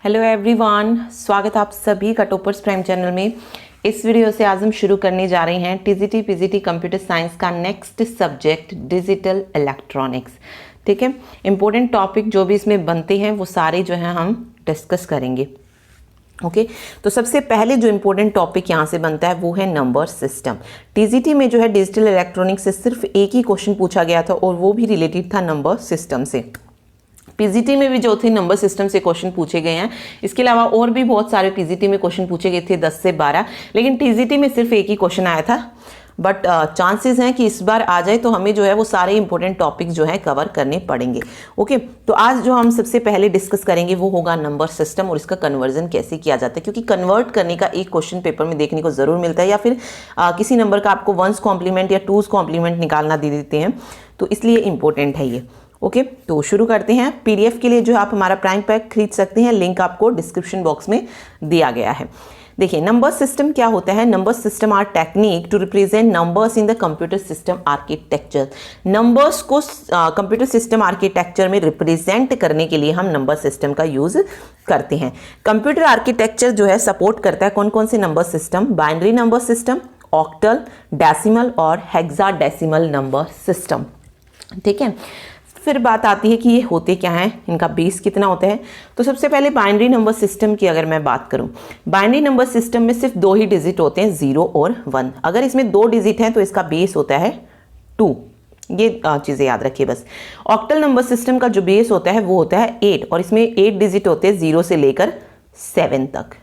Hello everyone, स्वागत आप सभी का टॉपर्स प्राइम चैनल में। इस वीडियो से आज हम शुरू करने जा रहे हैं टीजीटी पीजीटी कंप्यूटर साइंस का नेक्स्ट सब्जेक्ट डिजिटल इलेक्ट्रॉनिक्स। ठीक है, इंपॉर्टेंट टॉपिक जो भी इसमें बनते हैं वो सारे जो हैं हम डिस्कस करेंगे। ओके तो सबसे पहले जो इंपॉर्टेंट टॉपिक यहाँ से बनता है वो है नंबर सिस्टम। टीजीटी में जो है डिजिटल इलेक्ट्रॉनिक्स से सिर्फ एक ही क्वेश्चन पूछा गया था और वो भी रिलेटेड था नंबर सिस्टम से। पीजीटी में भी जो थे नंबर सिस्टम से क्वेश्चन पूछे गए हैं, इसके अलावा और भी बहुत सारे पीजीटी में क्वेश्चन पूछे गए थे 10 से 12, लेकिन टीजीटी में सिर्फ एक ही क्वेश्चन आया था। बट चांसेस हैं कि इस बार आ जाए तो हमें जो है वो सारे इंपॉर्टेंट टॉपिक्स जो है कवर करने पड़ेंगे। ओके तो आज जो हम सबसे पहले डिस्कस करेंगे वो होगा नंबर सिस्टम और इसका कन्वर्जन कैसे किया जाता है, क्योंकि कन्वर्ट करने का एक क्वेश्चन पेपर में देखने को ज़रूर मिलता है, या फिर किसी नंबर का आपको 1s कॉम्प्लीमेंट या 2s कॉम्प्लीमेंट निकालना दे देते हैं, तो इसलिए इंपॉर्टेंट है ये। ओके तो शुरू करते हैं। पीडीएफ के लिए जो आप हमारा प्राइम पैक खरीद सकते हैं, लिंक आपको डिस्क्रिप्शन बॉक्स में दिया गया है। देखिए नंबर सिस्टम क्या होता है। Number system are technique to represent numbers in the computer system architecture. Numbers को कंप्यूटर सिस्टम आर्किटेक्चर में रिप्रेजेंट करने के लिए हम नंबर सिस्टम का यूज करते हैं। कंप्यूटर आर्किटेक्चर जो है सपोर्ट करता है कौन कौन से number system? Binary number system, octal, decimal और हेक्साडेसिमल नंबर सिस्टम। ठीक है, फिर बात आती है कि ये होते क्या हैं, इनका बेस कितना होता है। तो सबसे पहले बाइनरी नंबर सिस्टम की अगर मैं बात करूं, बाइनरी नंबर सिस्टम में सिर्फ 2 ही डिजिट होते हैं, 0 और 1। अगर इसमें 2 डिजिट हैं तो इसका बेस होता है 2। ये चीज़ें याद रखिए बस। ऑक्टल नंबर सिस्टम का जो बेस होता है वो होता है 8 और इसमें 8 डिजिट होते हैं 0 से लेकर 7 तक।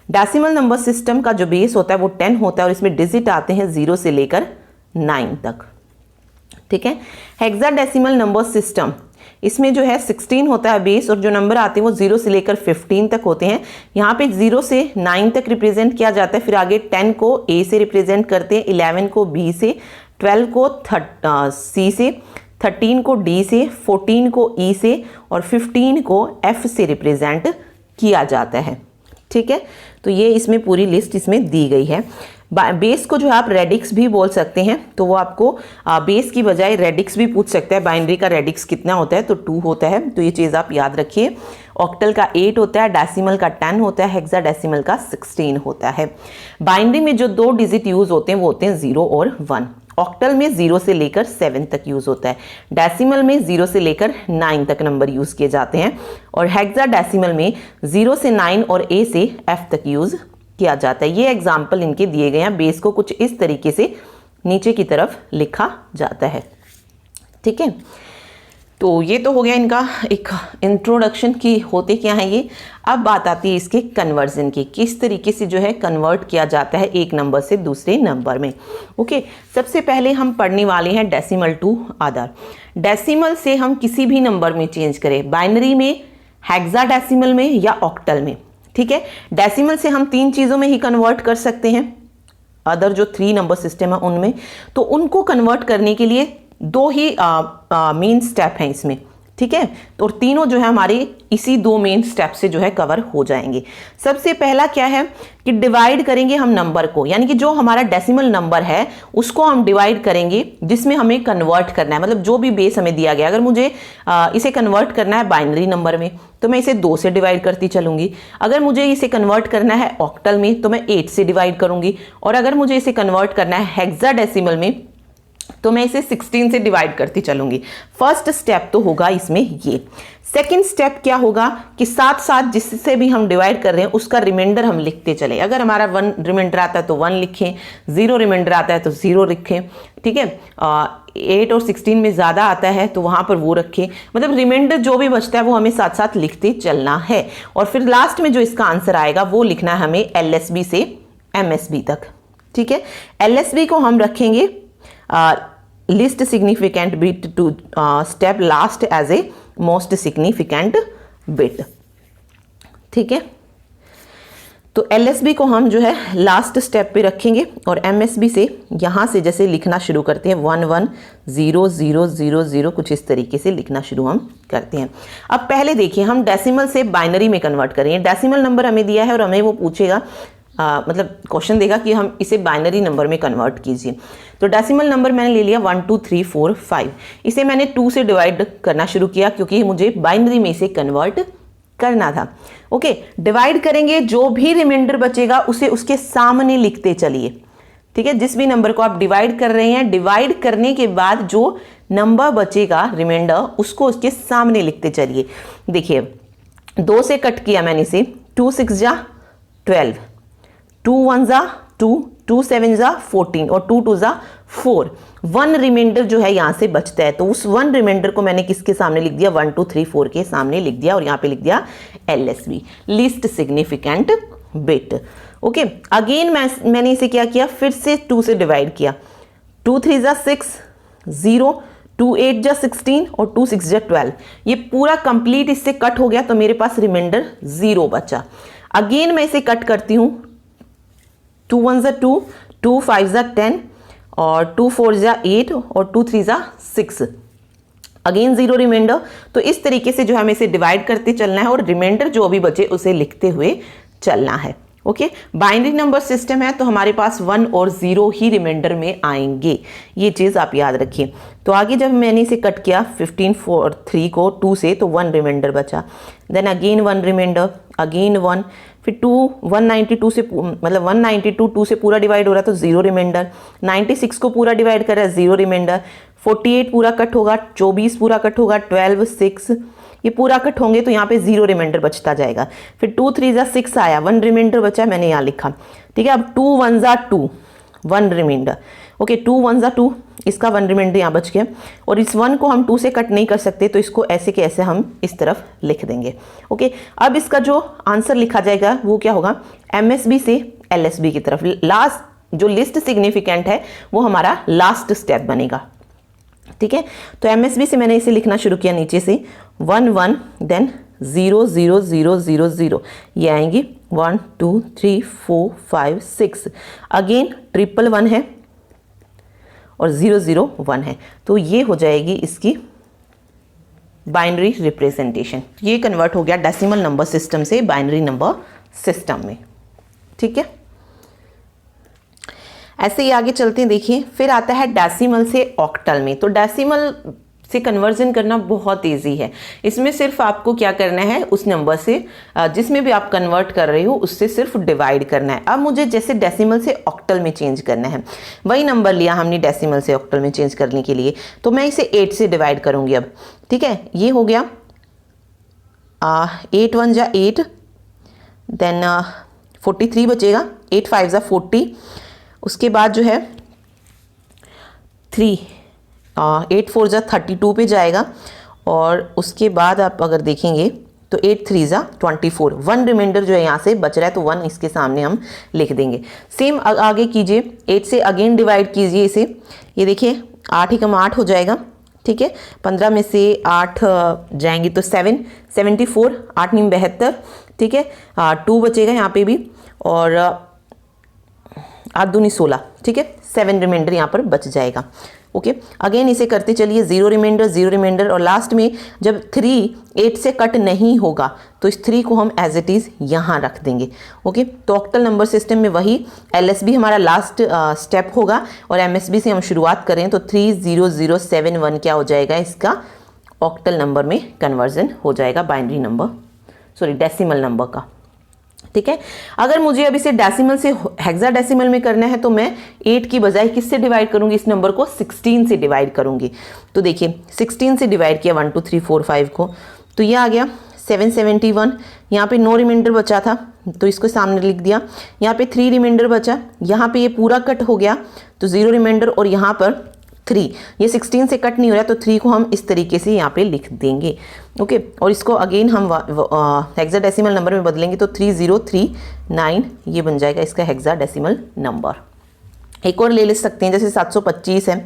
डेसिमल नंबर सिस्टम का जो बेस होता है वो 10 होता है और इसमें डिजिट आते हैं 0 से लेकर 9 तक। ठीक है, हेक्साडेसिमल नंबर सिस्टम, इसमें जो है 16 होता है बेस और जो नंबर आते हैं वो 0 से लेकर 15 तक होते हैं। यहाँ पे 0 से 9 तक रिप्रेजेंट किया जाता है, फिर आगे 10 को ए से रिप्रेजेंट करते हैं, 11 को बी से, 12 को सी से, 13 को डी से, 14 को ई से और 15 को एफ से रिप्रेजेंट किया जाता है। ठीक है, तो ये इसमें पूरी लिस्ट इसमें दी गई है। बेस को जो है आप रेडिक्स भी बोल सकते हैं, तो वो आपको बेस की बजाय रेडिक्स भी पूछ सकता है। बाइनरी का रेडिक्स कितना होता है तो 2 होता है, तो ये चीज़ आप याद रखिए। ऑक्टल का 8 होता है, डेसिमल का 10 होता है, हेक्साडेसिमल का 16 होता है। बाइनरी में जो 2 डिजिट यूज होते हैं वो होते हैं 0 और 1। ऑक्टल में 0 से लेकर 7 तक यूज होता है, डेसिमल में 0 से लेकर 9 तक नंबर यूज किए जाते हैं और हेक्साडेसिमल में 0 से 9 और ए से एफ तक यूज किया जाता है। ये एग्जाम्पल इनके दिए गए हैं। बेस को कुछ इस तरीके से नीचे की तरफ लिखा जाता है। ठीक है, तो ये तो हो गया इनका एक इंट्रोडक्शन की होते क्या है ये। अब बात आती है इसके कन्वर्जन की, किस तरीके से जो है कन्वर्ट किया जाता है एक नंबर से दूसरे नंबर में। ओके सबसे पहले हम पढ़ने वाले हैं डेसिमल टू अदर। डेसिमल से हम किसी भी नंबर में चेंज करें, बाइनरी में, हेक्साडेसिमल में या ऑक्टल में। ठीक है, डेसिमल से हम 3 चीज़ों में ही कन्वर्ट कर सकते हैं, अदर जो 3 नंबर सिस्टम है उनमें। तो उनको कन्वर्ट करने के लिए 2 ही मेन स्टेप हैं इसमें। ठीक है, तो तीनों जो है हमारे इसी 2 मेन स्टेप से जो है कवर हो जाएंगे। सबसे पहला क्या है कि डिवाइड करेंगे हम नंबर को, यानी कि जो हमारा डेसिमल नंबर है उसको हम डिवाइड करेंगे जिसमें हमें कन्वर्ट करना है। मतलब जो भी बेस हमें दिया गया, अगर मुझे इसे कन्वर्ट करना है बाइनरी नंबर में तो मैं इसे 2 से डिवाइड करती चलूंगी। अगर मुझे इसे कन्वर्ट करना है ऑक्टल में तो मैं 8 से डिवाइड करूंगी, और अगर मुझे इसे कन्वर्ट करना है हेक्साडेसिमल में तो मैं इसे 16 से डिवाइड करती चलूंगी। फर्स्ट स्टेप तो होगा इसमें ये। सेकंड स्टेप क्या होगा कि साथ साथ जिससे भी हम डिवाइड कर रहे हैं उसका रिमाइंडर हम लिखते चले। अगर हमारा 1 रिमाइंडर आता है तो 1 लिखें, 0 रिमाइंडर आता है तो 0 लिखें। ठीक है, 8 और 16 में ज़्यादा आता है तो वहाँ पर वो रखें। मतलब रिमाइंडर जो भी बचता है वो हमें साथ साथ लिखते चलना है। और फिर लास्ट में जो इसका आंसर आएगा वो लिखना है हमें LSB से MSB तक। ठीक है, LSB को हम रखेंगे least significant bit to step last as a most significant bit. ठीक है, तो LSB को हम जो है लास्ट स्टेप पे रखेंगे और MSB से यहाँ से जैसे लिखना शुरू करते हैं 1 1 0 0 0 0 कुछ इस तरीके से लिखना शुरू हम करते हैं। अब पहले देखिए हम डेसिमल से बाइनरी में कन्वर्ट करेंगे। डेसिमल नंबर हमें दिया है और हमें वो पूछेगा मतलब क्वेश्चन देगा कि हम इसे बाइनरी नंबर में कन्वर्ट कीजिए। तो डेसिमल नंबर मैंने ले लिया 1 2 3 4 5। इसे मैंने 2 से डिवाइड करना शुरू किया क्योंकि मुझे बाइनरी में इसे कन्वर्ट करना था। ओके, डिवाइड करेंगे, जो भी रिमाइंडर बचेगा उसे उसके सामने लिखते चलिए। ठीक है, जिस भी नंबर को आप डिवाइड कर रहे हैं, डिवाइड करने के बाद जो नंबर बचेगा रिमाइंडर उसको उसके सामने लिखते चलिए। देखिए 2 से कट किया मैंने इसे, 2 6 जा 12, 2 1 जा 2, 2 7 जा 14 और 2 2 जा 4। 1 रिमाइंडर जो है यहां से बचता है, तो उस 1 रिमाइंडर को मैंने किसके सामने लिख दिया, 1 2 3 4 के सामने लिख दिया और यहां पे लिख दिया LSB, least significant bit. Okay, again मैंने इसे क्या किया, फिर से 2 से डिवाइड किया, 2 3 जा 6 0, 2 8 जा 16 और 2 6 जा 12। ये पूरा कंप्लीट इससे कट हो गया तो मेरे पास रिमाइंडर 0 बचा। अगेन मैं इसे कट करती हूं, 2 1 जा 2, 2 5 जा 10 और 2 4 जा 8 और 2 3 जा 6। Again 0 remainder. तो इस तरीके से जो हमें इसे डिवाइड करते चलना है और रिमाइंडर जो भी बचे उसे लिखते हुए चलना है। ओके, बाइनरी नंबर सिस्टम है तो हमारे पास 1 और 0 ही रिमाइंडर में आएंगे, ये चीज़ आप याद रखिए। तो आगे जब मैंने इसे कट किया 15 4 3 को 2 से, तो 1 रिमाइंडर बचा। देन अगेन 1 रिमाइंडर, अगेन 1, फिर 2 192 से, मतलब 192 2 से पूरा डिवाइड हो रहा है तो 0 रिमाइंडर, 96 को पूरा डिवाइड कर रहा है 0 रिमाइंडर, 48 पूरा कट होगा, 24 पूरा कट होगा, 12 6 ये पूरा कट होंगे तो यहाँ पे 0 रिमाइंडर बचता जाएगा। फिर 2 3 जा 6 आया, 1 रिमाइंडर बचा, मैंने यहाँ लिखा। ठीक है, अब 2 1 जा 2, 1 रिमाइंडर। ओके, 2 1 जा 2, इसका 1 रिमाइंडर यहाँ बच गया और इस 1 को हम 2 से कट नहीं कर सकते तो इसको ऐसे के ऐसे हम इस तरफ लिख देंगे। ओके, अब इसका जो आंसर लिखा जाएगा वो क्या होगा, MSB से LSB की तरफ। लास्ट जो लिस्ट सिग्निफिकेंट है वो हमारा लास्ट स्टेप बनेगा। ठीक है, तो MSB से मैंने इसे लिखना शुरू किया नीचे से 1 1, देन 0 0 0 0 0, ये आएंगी 1 2 3 4 5 6, अगेन 1 1 है और 0 0 1 है, तो ये हो जाएगी इसकी बाइनरी रिप्रेजेंटेशन। ये कन्वर्ट हो गया डेसिमल नंबर सिस्टम से बाइनरी नंबर सिस्टम में। ठीक है, ऐसे ही आगे चलते हैं। देखिए फिर आता है डेसिमल से ऑक्टल में। तो डेसिमल से कन्वर्जन करना बहुत इजी है। इसमें सिर्फ आपको क्या करना है, उस नंबर से जिसमें भी आप कन्वर्ट कर रहे हो उससे सिर्फ डिवाइड करना है। अब मुझे जैसे डेसिमल से ऑक्टल में चेंज करना है, वही नंबर लिया हमने डेसिमल से ऑक्टल में चेंज करने के लिए, तो मैं इसे 8 से डिवाइड करूंगी अब। ठीक है, ये हो गया 8 1 जा 8, देन 43 बचेगा, 8 5 जा 40, उसके बाद जो है 3 8 4 जा 32 पे जाएगा और उसके बाद आप अगर देखेंगे तो 8 3 जा 24, 1 रिमाइंडर जो है यहाँ से बच रहा है तो 1 इसके सामने हम लिख देंगे। सेम आगे कीजिए, 8 से अगेन डिवाइड कीजिए इसे, ये देखिए 8 ही कम 8 हो जाएगा। ठीक है, 15 में से 8 जाएंगे तो 7 74, 8 9 72। ठीक है, 2 बचेगा यहाँ पे भी और 8 दूनी 16। ठीक है, 7 रिमाइंडर यहाँ पर बच जाएगा। ओके, अगेन इसे करते चलिए, 0 रिमाइंडर और लास्ट में जब 3 8 से कट नहीं होगा तो इस 3 को हम एज इट इज़ यहाँ रख देंगे। ओके, तो ऑक्टल नंबर सिस्टम में वही LSB हमारा लास्ट स्टेप होगा और MSB से हम शुरुआत करें तो 30071 क्या हो जाएगा, इसका ऑक्टल नंबर में कन्वर्जन हो जाएगा, बाइनरी नंबर डेसिमल नंबर का। ठीक है, अगर मुझे अब इसे डेसिमल से हेक्साडेसिमल में करना है तो मैं 8 की बजाय किससे डिवाइड करूंगी, इस नंबर को 16 से डिवाइड करूंगी। तो देखिए 16 से डिवाइड किया 1 2 3 4 5 को, तो ये आ गया 771। यहाँ पे 9 रिमाइंडर बचा था तो इसको सामने लिख दिया, यहाँ पे 3 रिमाइंडर बचा, यहाँ पे ये पूरा कट हो गया तो 0 रिमाइंडर और यहाँ पर 3, ये 16 से कट नहीं हो रहा तो 3 को हम इस तरीके से यहाँ पे लिख देंगे। ओके, और इसको अगेन हम हेक्साडेसिमल नंबर में बदलेंगे तो 3039 ये बन जाएगा इसका हेक्साडेसिमल नंबर। एक और ले सकते हैं, जैसे 725 है।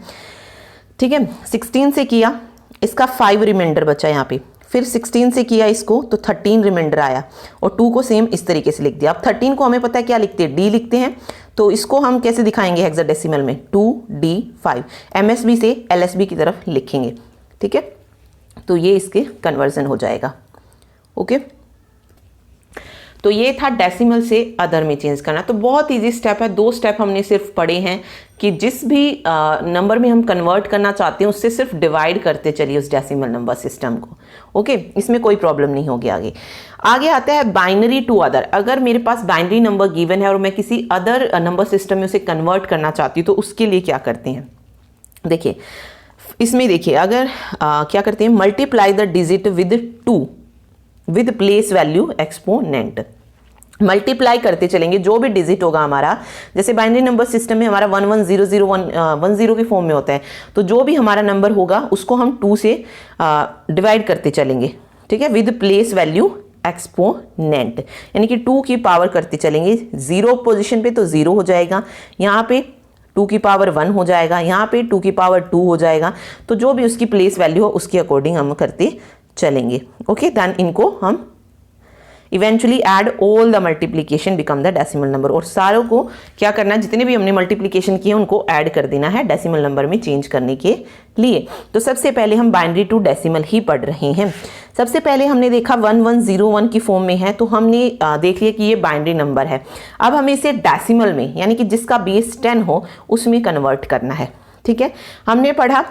ठीक है, 16 से किया, इसका 5 रिमाइंडर बचा यहाँ पे, फिर 16 से किया इसको तो 13 रिमाइंडर आया और 2 को सेम इस तरीके से लिख दिया। अब 13 को हमें पता है क्या लिखते हैं, D लिखते हैं, तो इसको हम कैसे दिखाएंगे हेक्साडेसिमल में, 2D5, MSB से LSB की तरफ लिखेंगे। ठीक है, तो ये इसके कन्वर्जन हो जाएगा। ओके, तो ये था डेसिमल से अदर में चेंज करना। तो बहुत इजी स्टेप है, 2 स्टेप हमने सिर्फ पढ़े हैं कि जिस भी नंबर में हम कन्वर्ट करना चाहते हैं उससे सिर्फ डिवाइड करते चलिए उस डेसिमल नंबर सिस्टम को। ओके, इसमें कोई प्रॉब्लम नहीं होगी। आगे आता है बाइनरी टू अदर। अगर मेरे पास बाइनरी नंबर गिवन है और मैं किसी अदर नंबर सिस्टम में उसे कन्वर्ट करना चाहती हूँ तो उसके लिए क्या करते हैं, देखिए इसमें देखिए अगर क्या करते हैं, multiply the digit with 2 with place value exponent. Multiply करते चलेंगे जो भी डिजिट होगा हमारा, जैसे बाइनरी नंबर सिस्टम में हमारा 110010 के फॉर्म में होता है, तो जो भी हमारा नंबर होगा उसको हम 2 से डिवाइड करते चलेंगे, ठीक है, विद प्लेस वैल्यू एक्सपोनेंट, यानी कि 2 की पावर करते चलेंगे। 0 पोजीशन पे तो 0 हो जाएगा, यहाँ पे 2 की पावर 1 हो जाएगा, यहाँ पे 2 की पावर 2 हो जाएगा। तो जो भी उसकी प्लेस वैल्यू हो उसके अकॉर्डिंग हम करते चलेंगे। ओके, देन इनको हम eventually add all the multiplication become the decimal number, और सारों को क्या करना है, जितने भी हमने मल्टीप्लीकेशन किए उनको ऐड कर देना है डेसिमल नंबर में चेंज करने के लिए। तो सबसे पहले हम बाइनरी टू डेसिमल ही पढ़ रहे हैं। सबसे पहले हमने देखा 1101 की फॉर्म में है, तो हमने देख लिया कि ये बाइनरी नंबर है। अब हमें इसे डेसिमल में, यानी कि जिसका बेस 10 हो उसमें कन्वर्ट करना है। ठीक है, हमने पढ़ा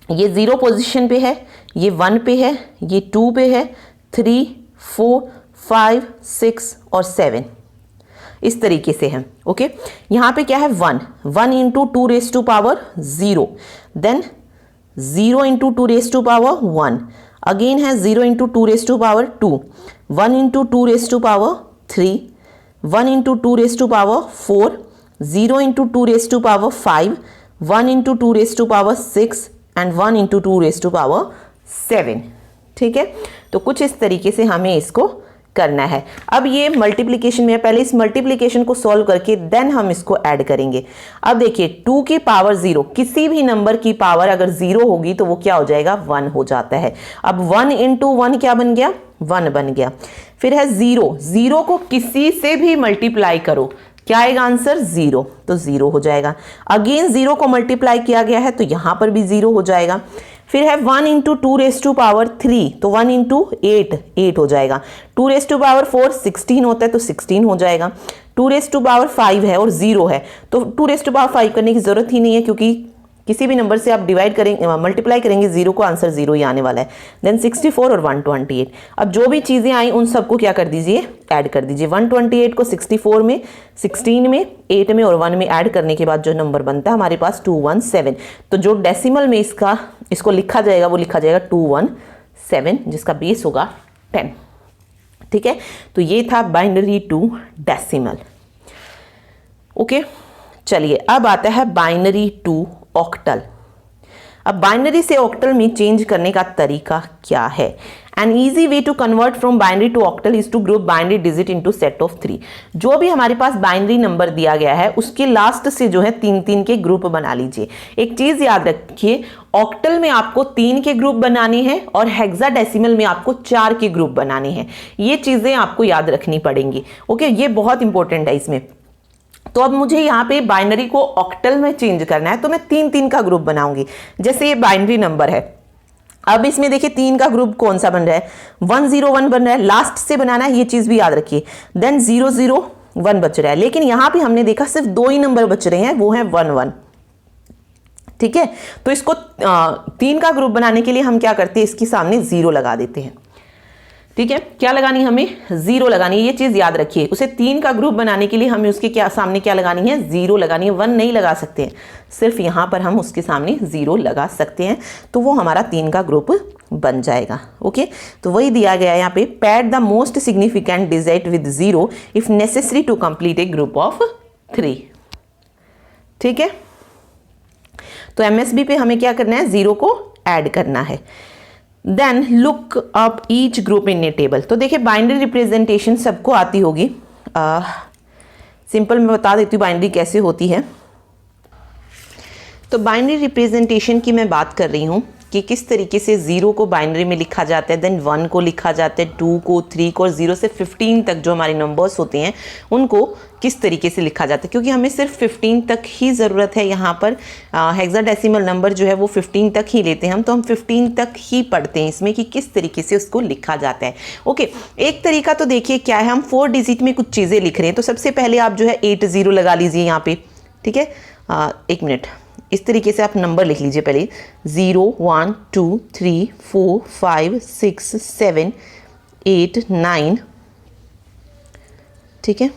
ये 0 पोजीशन पे है, ये 1 पे है, ये 2 पे है, 3, 4, 5, 6 और 7 इस तरीके से है। ओके, यहाँ पे क्या है 1 into 2 raise to power 0, then 0 into 2 raise to power 1, again है 0 into 2 raise to power 2, 1 into 2 raise to power 3, 1 into 2 raise to power 4, 0 into 2 raise to power 5, 1 into 2 raise to power 6 and 1 into 2 raise to power 7। ठीक है, तो कुछ इस तरीके से हमें इसको करना है। अब ये मल्टीप्लिकेशन में, पहले इस मल्टीप्लिकेशन को सॉल्व करके देन हम इसको ऐड करेंगे। अब देखिए 2 की पावर 0, किसी भी नंबर की पावर अगर 0 होगी तो वो क्या हो जाएगा, 1 हो जाता है। अब 1 इंटू 1 क्या बन गया, 1 बन गया। फिर है 0 को किसी से भी मल्टीप्लाई करो, क्या आएगा आंसर, 0, तो 0 हो जाएगा। अगेन 0 को मल्टीप्लाई किया गया है तो यहां पर भी 0 हो जाएगा। फिर है 1 इंटू 2 रेस टू पावर 3, तो 1 इंटू 8 हो जाएगा। 2 रेस टू पावर 4 16 होता है तो 16 हो जाएगा। 2 रेस टू पावर 5 है और 0 है, तो 2 रेस टू पावर 5 करने की जरूरत ही नहीं है, क्योंकि किसी भी नंबर से आप डिवाइड करेंगे, मल्टीप्लाई करेंगे 0 को, आंसर 0 ही आने वाला है। देन 64 और 128। अब जो भी चीज़ें आई उन सबको क्या कर दीजिए, ऐड कर दीजिए। 128 को 64 में, 16 में, 8 में और 1 में ऐड करने के बाद जो नंबर बनता है हमारे पास 217। तो जो डेसिमल में इसको लिखा जाएगा वो लिखा जाएगा 217, जिसका बेस होगा 10। ठीक है, तो ये था बाइनरी टू डेसिमल। ओके, चलिए अब आता है बाइनरी टू ऑक्टल। अब बाइनरी से ऑक्टल में चेंज करने का तरीका क्या है? An easy way to convert from binary to octal is to group binary digit into set of 3। जो भी हमारे पास बाइनरी नंबर दिया गया है उसके लास्ट से जो है 3-3 के ग्रुप बना लीजिए। एक चीज याद रखिए, ऑक्टल में आपको 3 के ग्रुप बनाने हैं और हेक्साडेसिमल में आपको 4 के ग्रुप बनाने हैं। ये चीजें आपको याद रखनी पड़ेंगी। ओके, ये बहुत इंपॉर्टेंट है इसमें। तो अब मुझे यहाँ पे बाइनरी को ऑक्टल में चेंज करना है, तो मैं 3-3 का ग्रुप बनाऊंगी। जैसे ये बाइनरी नंबर है, अब इसमें देखिए 3 का ग्रुप कौन सा बन रहा है, 101 बन रहा है, लास्ट से बनाना है, ये चीज भी याद रखिए। देन 001 बच रहा है, लेकिन यहां पे हमने देखा सिर्फ 2 ही नंबर बच रहे हैं, वो है 11। ठीक है, तो इसको 3 का ग्रुप बनाने के लिए हम क्या करते हैं, इसके सामने 0 लगा देते हैं। ठीक है, क्या लगानी है हमें, 0 लगानी है, ये चीज याद रखिए। उसे 3 का ग्रुप बनाने के लिए हमें उसके सामने क्या लगानी है, 0 लगानी है। 1 नहीं लगा सकते हैं, सिर्फ यहां पर हम उसके सामने 0 लगा सकते हैं, तो वो हमारा 3 का ग्रुप बन जाएगा। ओके, तो वही दिया गया है यहाँ पे, pad the most significant digit with 0 if necessary to complete a group of 3। ठीक है, तो MSB पे हमें क्या करना है, 0 को ऐड करना है। Then look up each group in a table. तो देखिए बाइनरी रिप्रेजेंटेशन सबको आती होगी, सिंपल मैं बता देती हूँ बाइनरी कैसे होती है। तो बाइनरी रिप्रेजेंटेशन की मैं बात कर रही हूँ कि किस तरीके से 0 को बाइनरी में लिखा जाता है, देन 1 को लिखा जाता है, 2 को, 3 को, और 0 से 15 तक जो हमारे नंबर्स होते हैं उनको किस तरीके से लिखा जाता है, क्योंकि हमें सिर्फ 15 तक ही ज़रूरत है। यहाँ पर हेक्साडेसिमल नंबर जो है वो 15 तक ही लेते हैं हम, तो हम 15 तक ही पढ़ते हैं इसमें कि किस तरीके से उसको लिखा जाता है। ओके, एक तरीका तो देखिए क्या है, हम 4 डिजिट में कुछ चीज़ें लिख रहे हैं, तो सबसे पहले आप जो है 80 लगा लीजिए यहाँ पे, ठीक है। एक मिनट, इस तरीके से आप नंबर लिख लीजिए पहले, 0 1 2 3 4 5 6 7 8 9, ठीक है,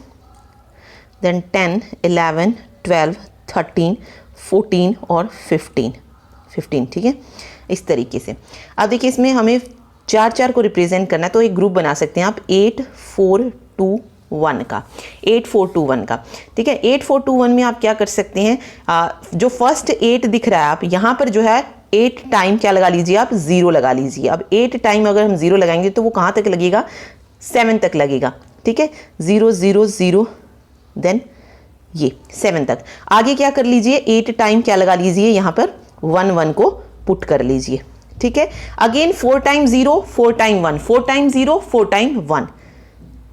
देन 10 11 12 13 14 और 15, ठीक है, इस तरीके से। अब देखिए इसमें हमें 4 को रिप्रेजेंट करना है, तो एक ग्रुप बना सकते हैं आप 8 4 2 1 का, 8 4 2 1 का, ठीक है। 8 4 2 1 में आप क्या कर सकते हैं, जो फर्स्ट 8 दिख रहा है आप यहाँ पर जो है 8 टाइम क्या लगा लीजिए आप, 0 लगा लीजिए। अब 8 टाइम अगर हम 0 लगाएंगे तो वो कहाँ तक लगेगा, 7 तक लगेगा, ठीक है, 0 0 0, देन ये 7 तक। आगे क्या कर लीजिए, 8 टाइम क्या लगा लीजिए यहाँ पर 1 1 को पुट कर लीजिए, ठीक है। Again 4 time 0 4 time 1, 4 time 0 4 time 1,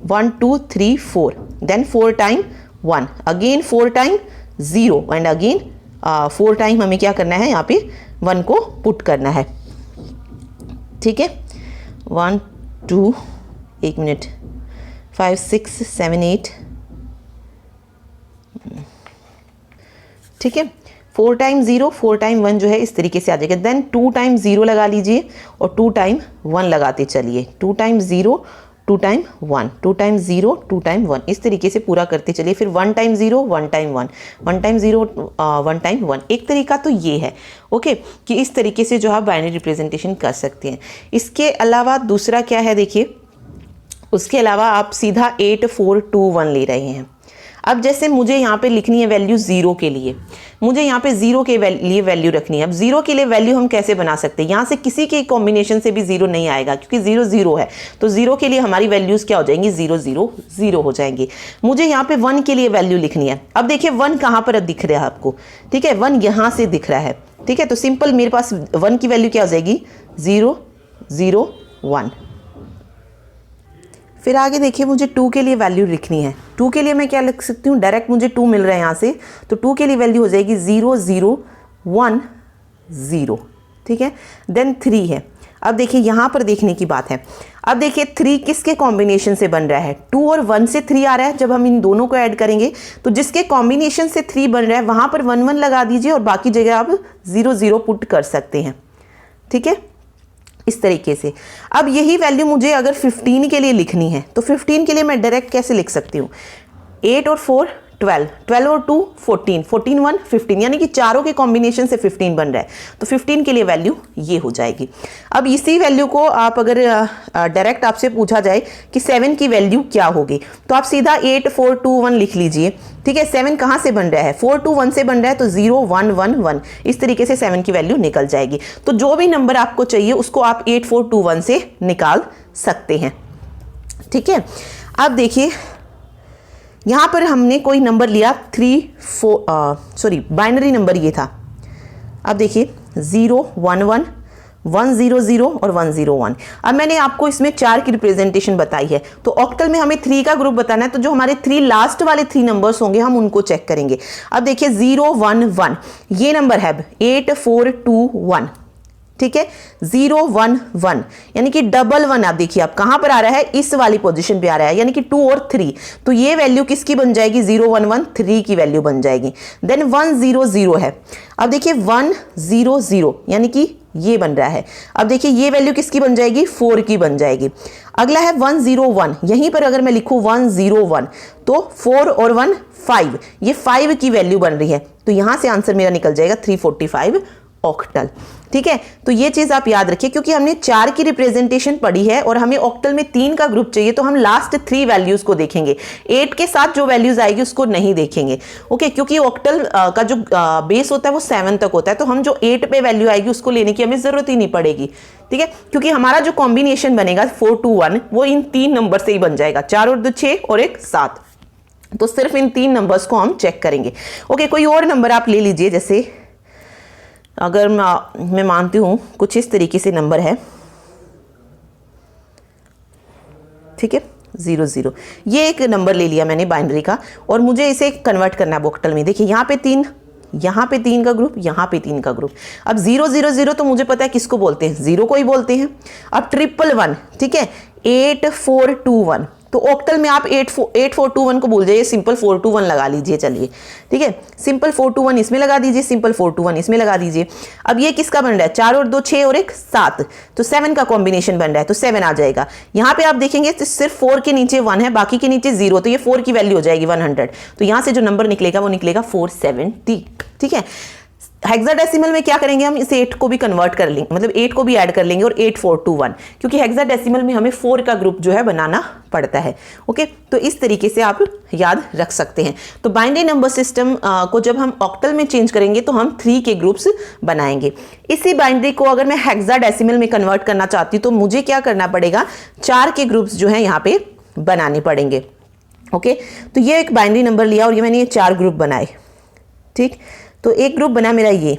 1 2 3 4, then 4 time 1, again 4 time 0, and again 4 time हमें क्या करना है, यहाँ पे 1 को पुट करना है, ठीक है। 1 2, एक मिनट, 5 6 7 8, ठीक है। 4 टाइम 0 4 टाइम 1 जो है इस तरीके से आ जाएगा, देन 2 टाइम 0 लगा लीजिए और 2 टाइम 1 लगाते चलिए, 2 टाइम 0 2 टाइम 1, 2 टाइम 0 2 टाइम 1, इस तरीके से पूरा करते चलिए। फिर 1 टाइम 0 1 टाइम 1, 1 टाइम 0 1 टाइम 1। एक तरीका तो ये है, ओके, कि इस तरीके से जो आप बाइनरी रिप्रेजेंटेशन कर सकते हैं। इसके अलावा दूसरा क्या है देखिए, उसके अलावा आप सीधा 8 4 2 1 ले रहे हैं। अब जैसे मुझे यहाँ पे लिखनी है वैल्यू 0 के लिए, मुझे यहाँ पे 0 के लिए वैल्यू रखनी है। अब 0 के लिए वैल्यू हम कैसे बना सकते हैं, यहाँ से किसी के कॉम्बिनेशन से भी 0 नहीं आएगा, क्योंकि 0 0 है, तो 0 के लिए हमारी वैल्यूज़ क्या हो जाएंगी, 0 0 0 हो जाएंगी। मुझे यहाँ पे 1 के लिए वैल्यू लिखनी है। अब देखिए 1 कहाँ पर दिख रहा है आपको, ठीक है, 1 यहाँ से दिख रहा है, ठीक है, तो सिंपल मेरे पास 1 की वैल्यू क्या हो जाएगी, 0 0 1। फिर आगे देखिए मुझे 2 के लिए वैल्यू लिखनी है। 2 के लिए मैं क्या लिख सकती हूँ, डायरेक्ट मुझे 2 मिल रहा है यहाँ से, तो 2 के लिए वैल्यू हो जाएगी 0 0 1 0, ठीक है। देन 3 है। अब देखिए यहाँ पर देखने की बात है, अब देखिए 3 किसके कॉम्बिनेशन से बन रहा है, 2 और 1 से 3 आ रहा है। जब हम इन दोनों को ऐड करेंगे तो जिसके कॉम्बिनेशन से 3 बन रहा है वहाँ पर 1 1 लगा दीजिए और बाकी जगह आप 0 0 पुट कर सकते हैं, ठीक है, इस तरीके से। अब यही वैल्यू मुझे अगर 15 के लिए लिखनी है तो 15 के लिए मैं डायरेक्ट कैसे लिख सकती हूँ, 8 और 4 12, 12 और 2 14, 14 1 15, यानी कि चारों के कॉम्बिनेशन से 15 बन रहा है, तो 15 के लिए वैल्यू ये हो जाएगी। अब इसी वैल्यू को आप अगर डायरेक्ट आपसे पूछा जाए कि 7 की वैल्यू क्या होगी, तो आप सीधा 8 4 2 1 लिख लीजिए, ठीक है। 7 कहाँ से बन रहा है, 4 2 1 से बन रहा है, तो 0 1 1 1, इस तरीके से 7 की वैल्यू निकल जाएगी। तो जो भी नंबर आपको चाहिए उसको आप 8 4 2 1 से निकाल सकते हैं, ठीक है। अब देखिए यहाँ पर हमने कोई नंबर लिया 3 4 बाइनरी नंबर ये था। अब देखिए 0 1 1 1 0 0 और 1 0 1। अब मैंने आपको इसमें 4 की रिप्रेजेंटेशन बताई है, तो ऑक्टल में हमें 3 का ग्रुप बताना है, तो जो हमारे 3 लास्ट वाले 3 नंबर्स होंगे हम उनको चेक करेंगे। अब देखिए 0 1 1 ये नंबर है 8 4 2 1, ठीक है, 0 1 1 यानी कि डबल 1। आप देखिए आप कहां पर आ रहा है, इस वाली पोजीशन पे आ रहा है, यानी कि 2 और 3, तो ये वैल्यू किसकी बन जाएगी, 0 1 1 3 की वैल्यू बन जाएगी। देन 1 0 0 है। अब देखिए 1 0 0 यानी कि ये बन रहा है। अब देखिए ये वैल्यू किसकी बन जाएगी, 4 की बन जाएगी। अगला है 1 0 1, यहीं पर अगर मैं लिखूं 1 0 1 तो 4 और 1 5, ये 5 की वैल्यू बन रही है, तो यहां से आंसर मेरा निकल जाएगा 345 ऑक्टल, ठीक है। तो ये चीज आप याद रखिए, क्योंकि हमने 4 की रिप्रेजेंटेशन पढ़ी है और हमें ऑक्टल में 3 का ग्रुप चाहिए, तो हम लास्ट 3 वैल्यूज को देखेंगे, 8 के साथ जो वैल्यूज आएगी उसको नहीं देखेंगे, ओके, क्योंकि ऑक्टल का जो बेस होता है वो 7 तक होता है, तो हम जो 8 पे वैल्यू आएगी उसको लेने की हमें जरूरत ही नहीं पड़ेगी, ठीक है, क्योंकि हमारा जो कॉम्बिनेशन बनेगा 4 2 1 वो इन 3 नंबर से ही बन जाएगा, 4 और 2 6 और 1 7, तो सिर्फ इन 3 नंबर्स को हम चेक करेंगे। ओके, कोई और नंबर आप ले लीजिए, जैसे अगर मैं मानती हूँ कुछ इस तरीके से नंबर है, ठीक है, 0 0, ये एक नंबर ले लिया मैंने बाइनरी का और मुझे इसे कन्वर्ट करना है ऑक्टल में। देखिए यहाँ पे 3, यहाँ पे 3 का ग्रुप, यहाँ पे 3 का ग्रुप। अब 0 0 0 तो मुझे पता है किसको बोलते हैं, 0 को ही बोलते हैं। अब 111, ठीक है, 8421, तो ऑक्टल में आप 8421 को भूल जाइए, सिंपल 421 लगा लीजिए। चलिए ठीक है, सिंपल 421 इसमें लगा दीजिए, सिंपल 421 इसमें लगा दीजिए। अब ये किसका बन रहा है, 4 और 2 6 और 1 7, तो 7 का कॉम्बिनेशन बन रहा है, तो 7 आ जाएगा। यहाँ पे आप देखेंगे तो सिर्फ 4 के नीचे 1 है, बाकी के नीचे 0, तो ये 4 की वैल्यू हो जाएगी 100, तो यहाँ से जो नंबर निकलेगा वो निकलेगा 470। ठीक है, हेक्साडेसिमल में क्या करेंगे हम, इस 8 को भी कन्वर्ट कर लेंगे, मतलब 8 को भी ऐड कर लेंगे और 8421, क्योंकि हेक्साडेसिमल में हमें 4 का ग्रुप जो है बनाना पड़ता है। ओके, तो इस तरीके से आप याद रख सकते हैं। तो बाइनरी नंबर सिस्टम को जब हम ऑक्टल में चेंज करेंगे तो हम 3 के ग्रुप्स बनाएंगे। इसी बाइनरी को अगर मैं हेक्साडेसिमल में कन्वर्ट करना चाहती हूँ तो मुझे क्या करना पड़ेगा, 4 के ग्रुप्स जो है यहाँ पे बनाने पड़ेंगे। ओके, तो ये एक बाइनरी नंबर लिया और ये मैंने ये 4 ग्रुप बनाए। ठीक, तो एक ग्रुप बना मेरा ये।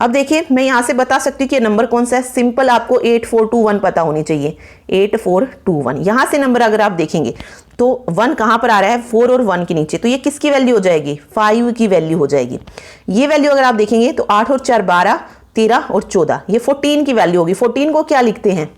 अब देखिए मैं यहां से बता सकती हूँ कि नंबर कौन सा है, सिंपल आपको 8421 पता होनी चाहिए, 8421। यहां से नंबर अगर आप देखेंगे तो 1 कहां पर आ रहा है, 4 और 1 के नीचे, तो ये किसकी वैल्यू हो जाएगी, 5 की वैल्यू हो जाएगी। ये वैल्यू अगर आप देखेंगे तो 8 और 4 12, 13 और 14, ये 14 की वैल्यू होगी। 14 को क्या लिखते हैं,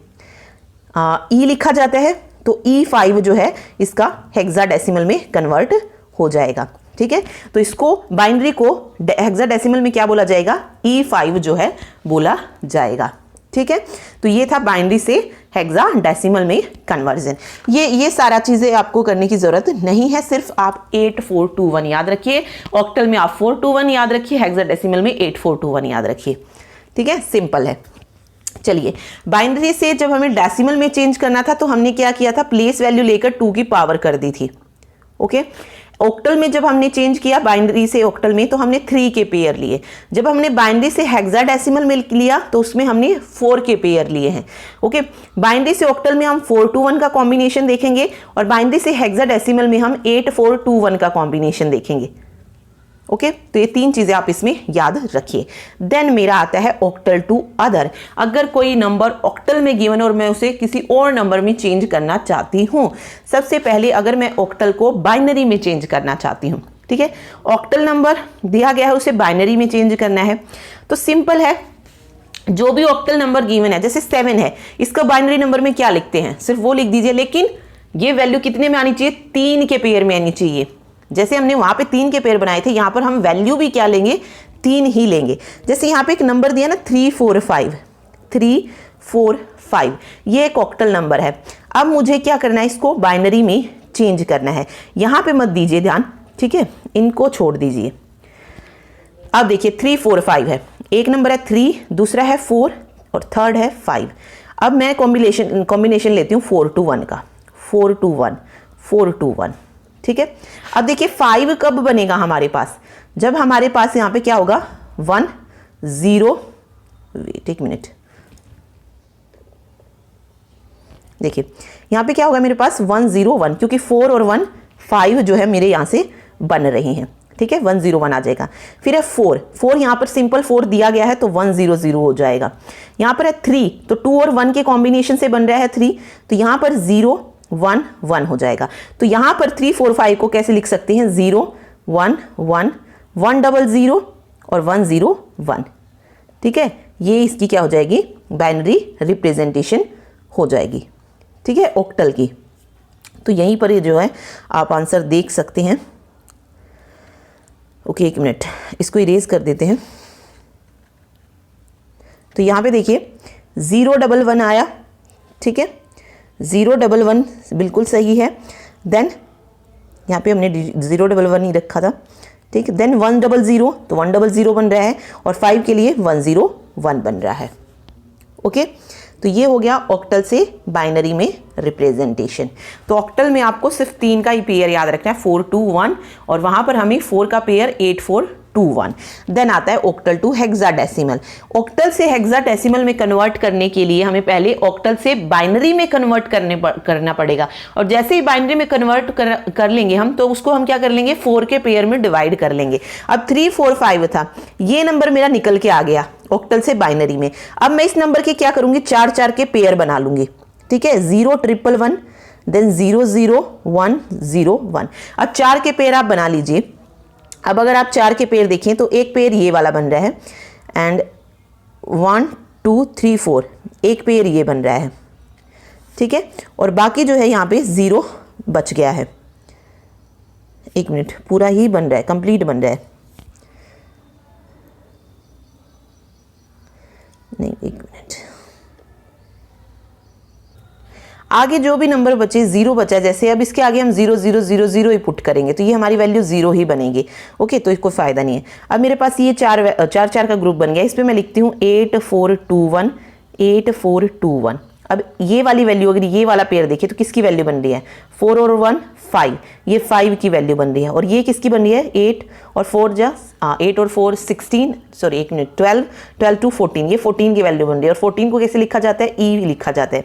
ई लिखा जाता है, तो E5 जो है इसका हेक्साडेसिमल में कन्वर्ट हो जाएगा। ठीक है, तो इसको बाइनरी को हेक्साडेसिमल में क्या बोला जाएगा, E5 जो है बोला जाएगा। ठीक है, तो ये था बाइनरी से हेक्साडेसिमल में कन्वर्जन। ये सारा चीजें आपको करने की जरूरत नहीं है, सिर्फ आप 8421 याद रखिए, ऑक्टल में आप 421 याद रखिए, हेक्साडेसिमल में 8421 याद रखिए। ठीक है, सिंपल है। चलिए, बाइनरी से जब हमें डेसिमल में चेंज करना था तो हमने क्या किया था, प्लेस वैल्यू लेकर 2 की पावर कर दी थी। ओके, ऑक्टल में जब हमने चेंज किया बाइनरी से ऑक्टल में तो हमने 3 के पेयर लिए। जब हमने बाइनरी से हेक्साडेसिमल में लिया तो उसमें हमने 4 के पेयर लिए हैं। ओके, बाइनरी से ऑक्टल में हम 421 का कॉम्बिनेशन देखेंगे और बाइनरी से हेक्साडेसिमल में हम 8421 का कॉम्बिनेशन देखेंगे। ओके, तो ये 3 चीजें आप इसमें याद रखिए। देन मेरा आता है ऑक्टल टू अदर। अगर कोई नंबर ऑक्टल में गिवन और मैं उसे किसी और नंबर में चेंज करना चाहती हूं, सबसे पहले अगर मैं ऑक्टल को बाइनरी में चेंज करना चाहती हूं, ठीक है, ऑक्टल नंबर दिया गया है उसे बाइनरी में चेंज करना है, तो सिंपल है, जो भी ऑक्टल नंबर गिवन है, जैसे 7 है, इसका बाइनरी नंबर में क्या लिखते हैं, सिर्फ वो लिख दीजिए, लेकिन ये वैल्यू कितने में आनी चाहिए, 3 के पेयर में आनी चाहिए। जैसे हमने वहां पे 3 के पेयर बनाए थे, यहां पर हम वैल्यू भी क्या लेंगे, 3 ही लेंगे। जैसे यहां पे एक नंबर दिया ना 345, 345, ये एक ऑक्टल नंबर है। अब मुझे क्या करना है, इसको बाइनरी में चेंज करना है। यहां पे मत दीजिए ध्यान, ठीक है, इनको छोड़ दीजिए। अब देखिए 345 है, एक नंबर है 3, दूसरा है 4 और थर्ड है 5। अब मैं कॉम्बिनेशन लेती हूँ 4 to 1 का, 4 to 1, 4 to 1। ठीक है, अब देखिए 5 कब बनेगा हमारे पास, जब हमारे पास यहाँ पे क्या होगा, 1 0, वेट एक मिनट, देखिए यहाँ पे क्या होगा मेरे पास 1 0 1, क्योंकि 4 और 1 5 जो है मेरे यहाँ से बन रहे हैं। ठीक है, 1 0 1 आ जाएगा। फिर है 4 यहाँ पर सिंपल 4 दिया गया है तो 1 0 0 हो जाएगा। यहाँ पर है 3, तो 2 और 1 के कॉम्बिनेशन से बन रहा है 3, तो यहाँ पर 0 1 1 हो जाएगा। तो यहाँ पर 3 4 5 को कैसे लिख सकते हैं, 0 1 1 1 0 और 1 0 1। ठीक है, ये इसकी क्या हो जाएगी, बाइनरी रिप्रेजेंटेशन हो जाएगी। ठीक है, ऑक्टल की। तो यहीं पर ये जो है आप आंसर देख सकते हैं। ओके, एक मिनट, इसको इरेज कर देते हैं। तो यहाँ पे देखिए 011 आया। ठीक है, 011 बिल्कुल सही है। देन यहाँ पे हमने 011 ही रखा था। ठीक है, देन 100, तो 100 बन रहा है और 5 के लिए 101 बन रहा है। ओके, तो ये हो गया ऑक्टल से बाइनरी में रिप्रेजेंटेशन। तो ऑक्टल में आपको सिर्फ 3 का ही पेयर याद रखना है, 4 2 1, और वहाँ पर हमें 4 का पेयर 8 4 421। देन आता है ऑक्टल टू हेक्साडेसिमल। ऑक्टल से हेक्साडेसिमल में कन्वर्ट करने के लिए हमें पहले ऑक्टल से बाइनरी में कन्वर्ट करना पड़ेगा, और जैसे ही बाइनरी में कन्वर्ट कर लेंगे हम, तो उसको हम क्या कर लेंगे, 4 के पेयर में डिवाइड कर लेंगे। अब 3 4 5 था, ये नंबर मेरा निकल के आ गया ऑक्टल से बाइनरी में। अब मैं इस नंबर के क्या करूंगी, 4 4 के पेयर बना लूंगी, ठीक है, 0 1 1 1, देन 0 0 1 0 1। अब 4 के पेयर आप बना लीजिए। अब अगर आप 4 के पेयर देखें तो एक पेयर ये वाला बन रहा है, एंड 1 2 3 4 एक पेयर ये बन रहा है, ठीक है, और बाकी जो है यहाँ पे 0 बच गया है। एक मिनट, पूरा ही बन रहा है, कंप्लीट बन रहा है, नहीं एक मिनट, आगे जो भी नंबर बचे 0 बचा, जैसे अब इसके आगे हम 0 0 0 0 ही पुट करेंगे तो ये हमारी वैल्यू 0 ही बनेगी। ओके, तो इसको फायदा नहीं है। अब मेरे पास ये 4 का ग्रुप बन गया, इस पर मैं लिखती हूँ 8 4 2 1 8 4 2 1। अब ये वाली वैल्यू, अगर ये वाला पेयर देखिए तो किसकी वैल्यू बन रही है, 4 और 1 5, ये 5 की वैल्यू बन रही है, और ये किसकी बन रही है, 8 और 4 8 और 4 16, सॉरी एक मिनट, 12 टू 14, ये 14 की वैल्यू बन रही है। और 14 को कैसे लिखा जाता है, ई लिखा जाता है,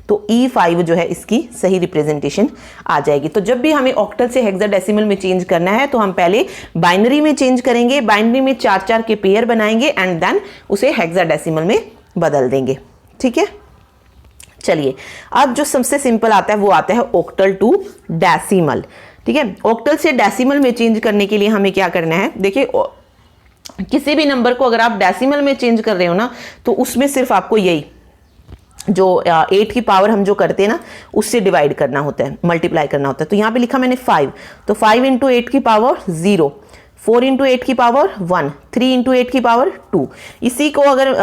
तो E5 जो है इसकी सही रिप्रेजेंटेशन आ जाएगी। तो जब भी हमें ऑक्टल से हेक्साडेसिमल में चेंज करना है तो हम पहले बाइनरी में चेंज करेंगे, बाइनरी में 4 4 के पेयर बनाएंगे, एंड देन उसे हेक्साडेसिमल में बदल देंगे, ठीक है। चलिए, अब जो सबसे सिंपल आता है वो आता है ऑक्टल टू डेसिमल, ठीक है। ऑक्टल से डेसिमल में चेंज करने के लिए हमें क्या करना है, देखिए किसी भी नंबर को अगर आप डेसिमल में चेंज कर रहे हो ना, तो उसमें सिर्फ आपको यही जो 8 की पावर हम जो करते हैं ना, उससे डिवाइड करना होता है, मल्टीप्लाई करना होता है। तो यहाँ पे लिखा मैंने 5, तो 5 इंटू 8 की पावर 0, 4 इंटू 8 की पावर 1, 3 इंटू 8 की पावर 2। इसी को अगर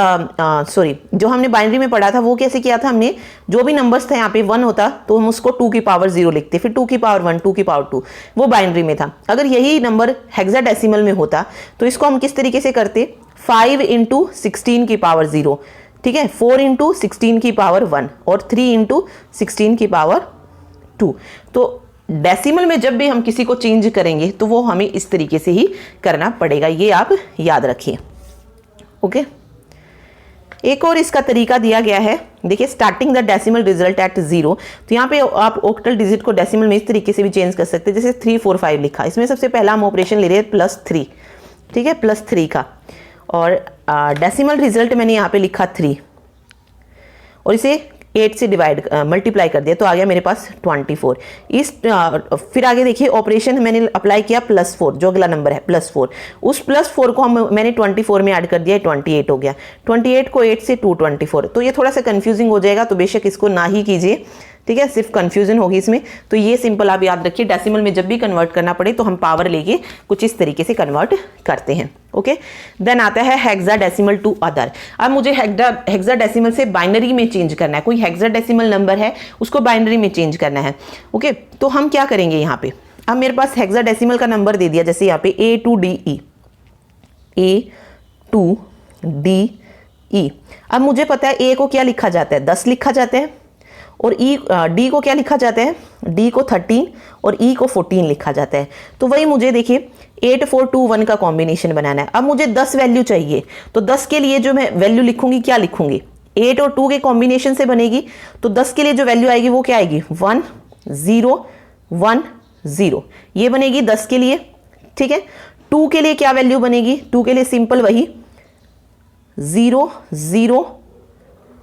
सॉरी, जो हमने बाइनरी में पढ़ा था वो कैसे किया था हमने, जो भी नंबर्स था यहाँ पे 1 होता तो हम उसको 2 की पावर 0 लिखते, फिर 2 की पावर 1, 2 की पावर 2, वो बाइनरी में था। अगर यही नंबर हेक्साडेसिमल में होता तो इसको हम किस तरीके से करते, 5 इंटू 16 की पावर 0, ठीक है, 4 इंटू 16 की पावर 1 और 3 इंटू 16 की पावर 2। तो डेसिमल में जब भी हम किसी को चेंज करेंगे तो वो हमें इस तरीके से ही करना पड़ेगा, ये आप याद रखिए। ओके, एक और इसका तरीका दिया गया है, देखिए, starting the decimal result at 0। तो यहाँ पे आप ऑक्टल डिजिट को डेसिमल में इस तरीके से भी चेंज कर सकते हैं, जैसे 3 4 5 लिखा, इसमें सबसे पहला हम ऑपरेशन ले रहे हैं +3, ठीक है, +3 का, और डेसिमल रिजल्ट मैंने यहाँ पे लिखा 3, और इसे 8 से डिवाइड मल्टीप्लाई कर दिया तो आ गया मेरे पास 24। इस फिर आगे देखिए ऑपरेशन मैंने अप्लाई किया +4, जो अगला नंबर है +4, उस +4 को मैंने 24 में ऐड कर दिया, 28 हो गया। 28 को 8 से 224, तो ये थोड़ा सा कंफ्यूजिंग हो जाएगा, तो बेशक इसको ना ही कीजिए, ठीक है, सिर्फ कंफ्यूजन होगी इसमें। तो ये सिंपल आप याद रखिए, डेसिमल में जब भी कन्वर्ट करना पड़े तो हम पावर लेके कुछ इस तरीके से कन्वर्ट करते हैं। ओके, देन आता है हेक्साडेसिमल टू अदर। अब मुझे हेक्साडेसिमल से बाइनरी में चेंज करना है, कोई हेक्साडेसिमल नंबर है उसको बाइनरी में चेंज करना है। ओके, तो हम क्या करेंगे, यहाँ पे अब मेरे पास हेक्साडेसिमल का नंबर दे दिया, जैसे यहाँ पे A2DE, A2DE। अब मुझे पता है A को क्या लिखा जाता है, 10 लिखा जाता है, और D को क्या लिखा जाता है, D को 13 और E को 14 लिखा जाता है। तो वही मुझे देखिए 8 4 2 1 का कॉम्बिनेशन बनाना है। अब मुझे 10 वैल्यू चाहिए, तो 10 के लिए जो मैं वैल्यू लिखूंगी, क्या लिखूंगी, 8 और 2 के कॉम्बिनेशन से बनेगी, तो 10 के लिए जो वैल्यू आएगी वो क्या आएगी, 1 0 1 0, ये बनेगी 10 के लिए, ठीक है। 2 के लिए क्या वैल्यू बनेगी, 2 के लिए सिंपल वही 0 0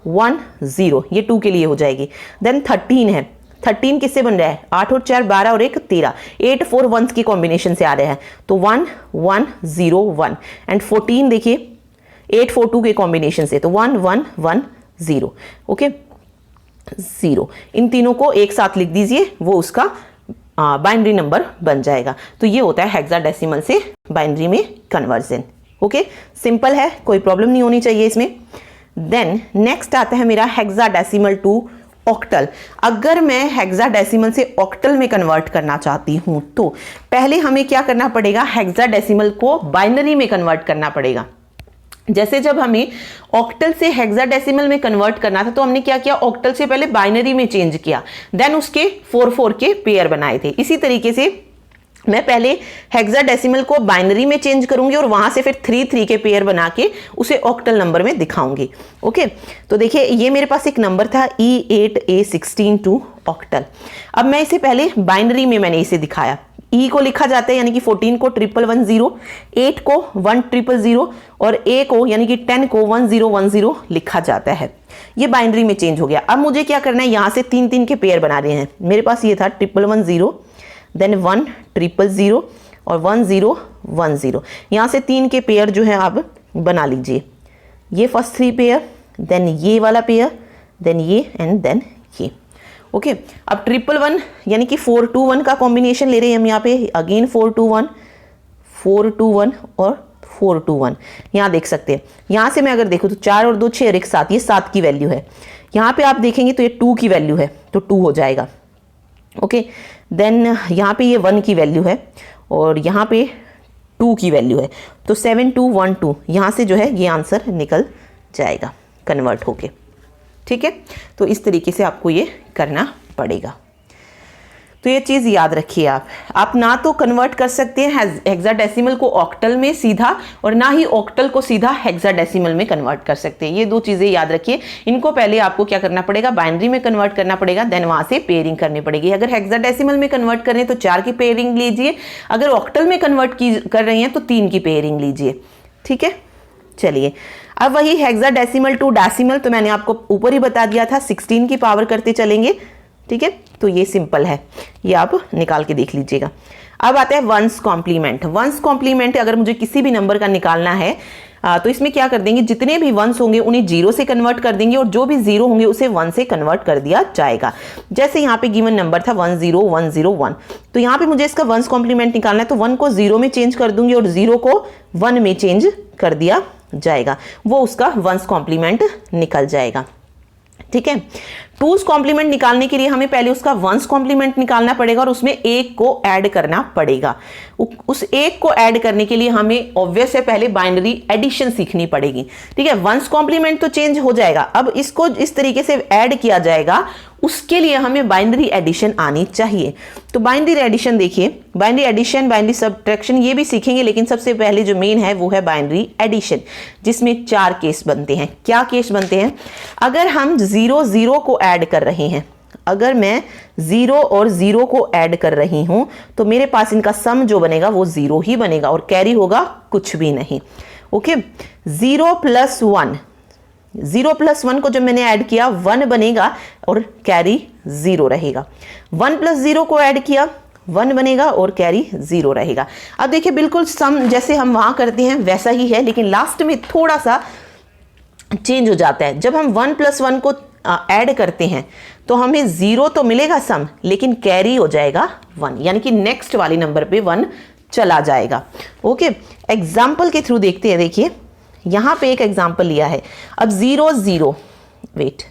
1 0, ये 2 के लिए हो जाएगी। देन 13 है, 13 किससे बन रहा है, 8 और 4 12 और 1 13, 8 4 1 की कॉम्बिनेशन से आ रहे हैं, तो 1 1 0 1। एंड 14 देखिए 8 4 2 के कॉम्बिनेशन से, तो 1 1 1 0। ओके, 0, इन तीनों को एक साथ लिख दीजिए, वो उसका बाइनरी नंबर बन जाएगा। तो ये होता है हेक्साडेसिमल से बाइनरी में कन्वर्जन। ओके, सिंपल है, कोई प्रॉब्लम नहीं होनी चाहिए इसमें। देन नेक्स्ट आता है मेरा हेक्साडेसिमल टू ऑक्टल। अगर मैं हेक्साडेसिमल से ऑक्टल में कन्वर्ट करना चाहती हूं तो पहले हमें क्या करना पड़ेगा, हेक्साडेसिमल को बाइनरी में कन्वर्ट करना पड़ेगा। जैसे जब हमें ऑक्टल से हेक्साडेसिमल में कन्वर्ट करना था तो हमने क्या किया, ऑक्टल से पहले बाइनरी में चेंज किया, देन उसके 4 4 के पेयर बनाए थे। इसी तरीके से मैं पहले हेक्साडेसिमल को बाइनरी में चेंज करूंगी और वहां से फिर 3 के पेयर बना के उसे ऑक्टल नंबर में दिखाऊंगी। ओके, तो देखिए ये मेरे पास एक नंबर था E8A16 टू ऑक्टल। अब मैं इसे पहले बाइनरी में मैंने इसे दिखाया। E को लिखा जाता है यानी कि 14 को 1110, 8 को 1000 और A को यानी कि 10 को 1010 लिखा जाता है। ये बाइनरी में चेंज हो गया। अब मुझे क्या करना है, यहाँ से 3 के पेयर बना रहे हैं। मेरे पास ये था 1110, देन 1000 और 1010। यहाँ से 3 के पेयर जो है आप बना लीजिए। ये फर्स्ट 3 पेयर, देन ये वाला पेयर, देन ये एंड देन ये। ओके, अब 111 यानी कि 421 का कॉम्बिनेशन ले रहे हैं हम यहाँ पे। अगेन 421, 421 और 421। यहाँ देख सकते हैं, यहाँ से मैं अगर देखूँ तो 4 और 2 6 और 1 7, ये 7 की वैल्यू है। यहाँ पे आप देखेंगे तो ये 2 की वैल्यू है तो 2 हो जाएगा। ओके, देन यहाँ पे ये 1 की वैल्यू है और यहाँ पे 2 की वैल्यू है तो 7212 यहाँ से जो है ये आंसर निकल जाएगा कन्वर्ट होके। ठीक है, तो इस तरीके से आपको ये करना पड़ेगा। तो ये चीज़ याद रखिए आप ना तो कन्वर्ट कर सकते हैं हेक्साडेसिमल को ऑक्टल में सीधा और ना ही ऑक्टल को सीधा हेक्साडेसिमल में कन्वर्ट कर सकते हैं। ये 2 चीज़ें याद रखिए। इनको पहले आपको क्या करना पड़ेगा, बाइनरी में कन्वर्ट करना पड़ेगा, देन वहाँ से पेयरिंग करनी पड़ेगी। अगर हेक्साडेसिमल में कन्वर्ट करें तो 4 की पेयरिंग लीजिए, अगर ऑक्टल में कन्वर्ट कर रही हैं तो 3 की पेयरिंग लीजिए। ठीक है, चलिए अब वही हेक्साडेसिमल टू डेसिमल तो मैंने आपको ऊपर ही बता दिया था, 16 की पावर करते चलेंगे। ठीक है, तो ये सिंपल है, ये आप निकाल के देख लीजिएगा। अब आता है वंस कॉम्प्लीमेंट। वंस कॉम्प्लीमेंट अगर मुझे किसी भी नंबर का निकालना है तो इसमें क्या कर देंगे, जितने भी वंस होंगे उन्हें 0 से कन्वर्ट कर देंगे और जो भी 0 होंगे उसे 1 से कन्वर्ट कर दिया जाएगा। जैसे यहाँ पे गिवन नंबर था 10101, तो यहाँ पे मुझे इसका वंस कॉम्प्लीमेंट निकालना है तो 1 को 0 में चेंज कर दूंगी और 0 को 1 में चेंज कर दिया जाएगा, वो उसका वंस कॉम्प्लीमेंट निकल जाएगा। ठीक है, टूज कॉम्प्लीमेंट निकालने के लिए हमें पहले उसका वंस कॉम्प्लीमेंट निकालना पड़ेगा और उसमें 1 को ऐड करना पड़ेगा। उस 1 को ऐड करने के लिए हमें ऑब्वियस है पहले बाइनरी एडिशन सीखनी पड़ेगी। ठीक है, वंस कॉम्प्लीमेंट तो चेंज हो जाएगा, अब इसको इस तरीके से ऐड किया जाएगा, उसके लिए हमें बाइनरी एडिशन आनी चाहिए। तो बाइनरी एडिशन देखिए, बाइनरी एडिशन, बाइनरी सब्ट्रैक्शन ये भी सीखेंगे, लेकिन सबसे पहले जो मेन है वो है बाइनरी एडिशन, जिसमें 4 केस बनते हैं। क्या केस बनते हैं, अगर हम 0 0 को ऐड कर रहे हैं, अगर मैं 0 और 0 को ऐड कर रही हूं तो मेरे पास इनका सम जो बनेगा वो 0 ही बनेगा और कैरी होगा कुछ भी नहीं। ओके, 0 + 1, 0 + 1 को जब मैंने ऐड किया 1 बनेगा और कैरी 0 रहेगा। 1 + 0 को ऐड किया 1 बनेगा और कैरी 0 रहेगा। अब देखिए बिल्कुल सम जैसे हम वहां करते हैं वैसा ही है, लेकिन लास्ट में थोड़ा सा चेंज हो जाता है। जब हम 1 + 1 को ऐड करते हैं तो हमें 0 तो मिलेगा सम, लेकिन कैरी हो जाएगा 1, यानी कि नेक्स्ट वाली नंबर पे 1 चला जाएगा। ओके, एग्जाम्पल के थ्रू देखते हैं। देखिए यहां पे एक एग्जाम्पल लिया है। अब 0 0 वेट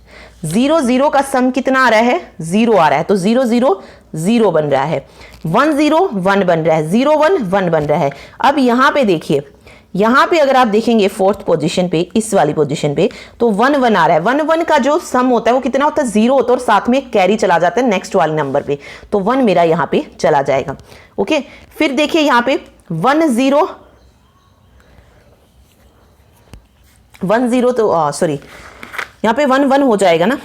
0 0 का सम कितना आ रहा है, 0 आ रहा है, तो 0 0 0 बन रहा है, 1 0 1 बन रहा है, 0 1 1 बन रहा है। अब यहां पे देखिए, यहां पे अगर आप देखेंगे 4th पोजीशन पे, इस वाली पोजीशन पे, तो 1 1 आ रहा है। 1 1 का जो सम होता है वो कितना होता है, 0 होता है और साथ में कैरी चला जाता है नेक्स्ट वाले नंबर पे, तो 1 मेरा यहां पे चला जाएगा। ओके, फिर देखिए यहां पे 1 0 1 0 तो सॉरी यहाँ पे 1 1 हो जाएगा ना,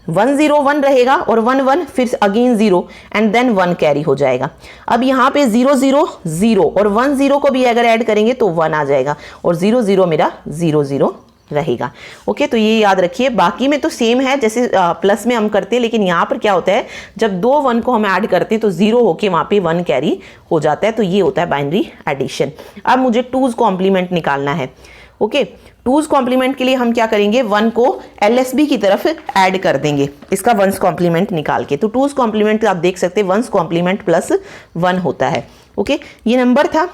1 0 1 रहेगा और 1 1 फिर अगेन 0 एंड देन 1 कैरी हो जाएगा। अब यहाँ पे 0 0 0 और 1 0 को भी अगर ऐड करेंगे तो 1 आ जाएगा और 0 0 मेरा 0 0 रहेगा। ओके, तो ये याद रखिए। बाकी में तो सेम है जैसे प्लस में हम करते हैं, लेकिन यहाँ पर क्या होता है, जब 2 1 को हम ऐड करते हैं तो 0 होके वहाँ पे 1 कैरी हो जाता है, तो ये होता है बाइनरी एडिशन। अब मुझे टूज कॉम्प्लीमेंट निकालना है। ओके, टूज कॉम्प्लीमेंट के लिए हम क्या करेंगे, 1 को LSB की तरफ ऐड कर देंगे इसका वंस कॉम्प्लीमेंट निकाल के। तो टूज कॉम्प्लीमेंट आप देख सकते हैं वंस कॉम्प्लीमेंट +1 होता है। ओके, ये नंबर था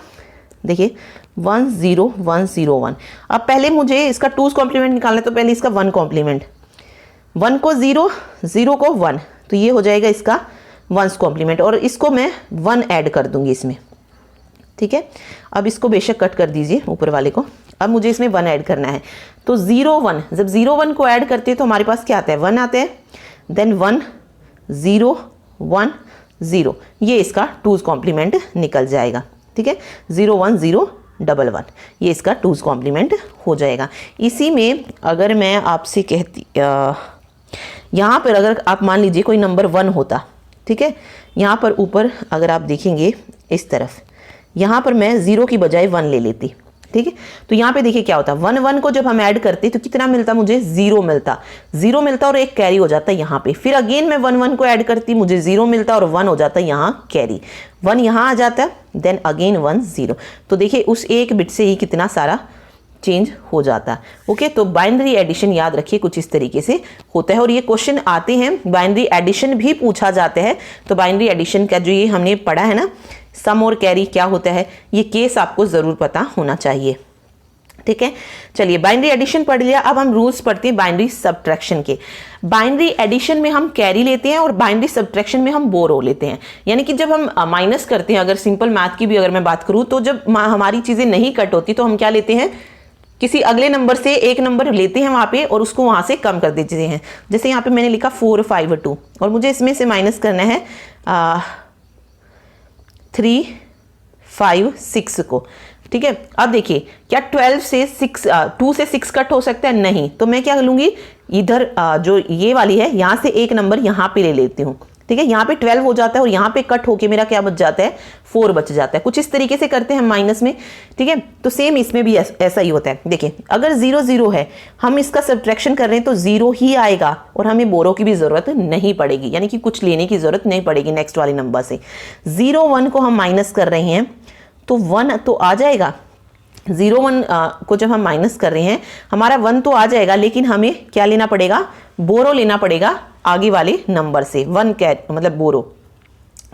देखिए 1 0 1 0 1। अब पहले मुझे इसका टूज कॉम्प्लीमेंट निकालना है, तो पहले इसका 1 कॉम्प्लीमेंट, 1 को 0 0 को 1, तो ये हो जाएगा इसका वंस कॉम्प्लीमेंट और इसको मैं 1 ऐड कर दूंगी इसमें। ठीक है, अब इसको बेशक कट कर दीजिए ऊपर वाले को। अब मुझे इसमें 1 ऐड करना है, तो 0 1, जब 0 1 को ऐड करते हैं तो हमारे पास क्या आता है, 1 आता है, देन 1 0 1 0, ये इसका 2's कॉम्प्लीमेंट निकल जाएगा। ठीक है, 0 1 0 1 1, ये इसका 2's कॉम्प्लीमेंट हो जाएगा। इसी में अगर मैं आपसे कहती यहाँ पर अगर आप मान लीजिए कोई नंबर 1 होता, ठीक है, यहाँ पर ऊपर अगर आप देखेंगे इस तरफ, यहाँ पर मैं 0 की बजाय 1 ले लेती। ठीक है, तो यहाँ पे देखिए क्या होता, 1 1 को जब हम ऐड करते तो कितना मिलता, मुझे 0 मिलता, 0 मिलता और एक कैरी हो जाता यहाँ पे। फिर अगेन मैं 1 1 को ऐड करती, मुझे 0 मिलता और 1 हो जाता यहाँ कैरी, 1 यहाँ आ जाता, देन अगेन 1 0। तो देखिए उस एक बिट से ही कितना सारा चेंज हो जाता। ओके, तो बाइनरी एडिशन याद रखिए कुछ इस तरीके से होता है, और ये क्वेश्चन आते हैं, बाइनरी एडिशन भी पूछा जाता है। तो बाइनरी एडिशन का जो ये हमने पढ़ा है ना, सम और कैरी क्या होता है, ये केस आपको जरूर पता होना चाहिए। ठीक है, चलिए बाइनरी एडिशन पढ़ लिया, अब हम रूल्स पढ़ते हैं बाइनरी सब्ट्रैक्शन के। बाइनरी एडिशन में हम कैरी लेते हैं और बाइनरी सब्ट्रैक्शन में हम बोरो लेते हैं। यानी कि जब हम माइनस करते हैं, अगर सिंपल मैथ की भी अगर मैं बात करूं, तो जब हमारी चीजें नहीं कट होती तो हम क्या लेते हैं, किसी अगले नंबर से एक नंबर लेते हैं वहां पे और उसको वहां से कम कर देते हैं। जैसे यहाँ पे मैंने लिखा 4 5 2 और मुझे इसमें से माइनस करना है 3 5 6 को। ठीक है, अब देखिए क्या 12 से 6 2 से 6 कट हो सकता है, नहीं, तो मैं क्या लूंगी, इधर जो ये वाली है यहां से एक नंबर यहां पे ले लेती हूँ। ठीक है, यहाँ पे 12 हो जाता है और यहाँ पे कट होके मेरा क्या बच जाता है, 4 बच जाता है। कुछ इस तरीके से करते हैं हम माइनस में। ठीक है, तो सेम इसमें भी ऐसा ही होता है। देखिए अगर 0 0 है, हम इसका सब्ट्रैक्शन कर रहे हैं तो 0 ही आएगा और हमें बोरो की भी जरूरत नहीं पड़ेगी, यानी कि कुछ लेने की जरूरत नहीं पड़ेगी नेक्स्ट वाले नंबर से। 0 1 को हम माइनस कर रहे हैं तो 1 तो आ जाएगा, 0 1 को जब हम माइनस कर रहे हैं हमारा 1 तो आ जाएगा, लेकिन हमें क्या लेना पड़ेगा, बोरो लेना पड़ेगा आगे वाले नंबर से, 1 मतलब बोरो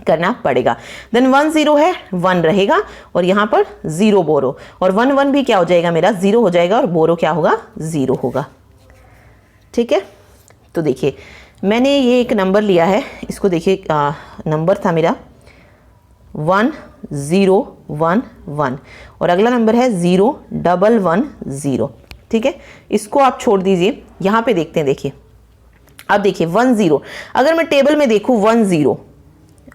करना पड़ेगा। देन 1 0 है, 1 रहेगा और यहाँ पर 0 बोरो, और 1 1 भी क्या हो जाएगा, मेरा 0 हो जाएगा और बोरो क्या होगा, 0 होगा। ठीक है, तो देखिए मैंने ये एक नंबर लिया है, इसको देखिए नंबर था मेरा 1 0 1 1 और अगला नंबर है 0 1 1 0। ठीक है, इसको आप छोड़ दीजिए, यहाँ पे देखते हैं। देखिए अब देखिए 1 0, अगर मैं टेबल में देखूं 1 0